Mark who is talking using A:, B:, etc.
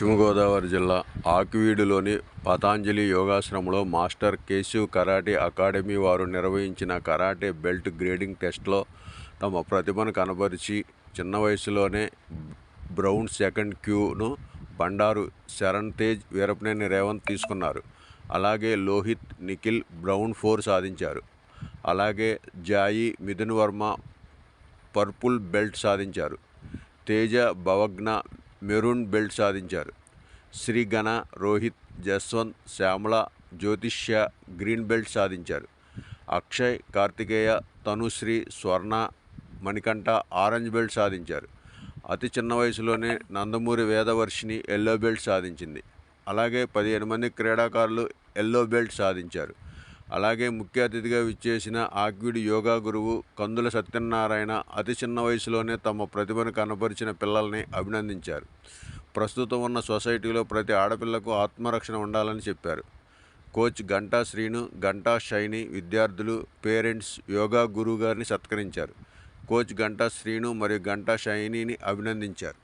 A: పశ్చిమ గోదావరి జిల్లా ఆకివీడులోని పతాంజలి యోగాశ్రమంలో మాస్టర్ కేశవ్ కరాటే అకాడమీ వారు నిర్వహించిన కరాటే బెల్ట్ గ్రేడింగ్ టెస్ట్లో తమ ప్రతిభను కనబరిచి చిన్న వయసులోనే బ్రౌన్ సెకండ్ క్యూను బండారు శరణ్ తేజ్, వీరపనేని రేవంత్ తీసుకున్నారు. అలాగే లోహిత్, నిఖిల్ బ్రౌన్ 4 సాధించారు. అలాగే జాయి, మిథున్ వర్మ పర్పుల్ బెల్ట్ సాధించారు. తేజ, భవగ్న మెరూన్ బెల్ట్ సాధించారు. శ్రీగణ, రోహిత్, జస్వంత్, శ్యామల, జ్యోతిష్య గ్రీన్ బెల్ట్ సాధించారు. అక్షయ్, కార్తికేయ, తనుశ్రీ, స్వర్ణ, మణికంఠ ఆరెంజ్ బెల్ట్ సాధించారు. అతి చిన్న వయసులోనే నందమూరి వేదవర్షిని ఎల్లో బెల్ట్ సాధించింది. అలాగే 15 మంది క్రీడాకారులు ఎల్లో బెల్ట్ సాధించారు. అలాగే ముఖ్య అతిథిగా విచ్చేసిన ఆకివీడు యోగా గురువు కందుల సత్యనారాయణ అతి చిన్న వయసులోనే తమ ప్రతిభను కనబరిచిన పిల్లల్ని అభినందించారు. ప్రస్తుతం ఉన్న సొసైటీలో ప్రతి ఆడపిల్లకు ఆత్మరక్షణ ఉండాలని చెప్పారు. కోచ్ గంటా శ్రీను, గంటా షైని, విద్యార్థులు, పేరెంట్స్ యోగా గురువు గారిని సత్కరించారు. కోచ్ గంటా శ్రీను మరియు గంటా షైనీని అభినందించారు.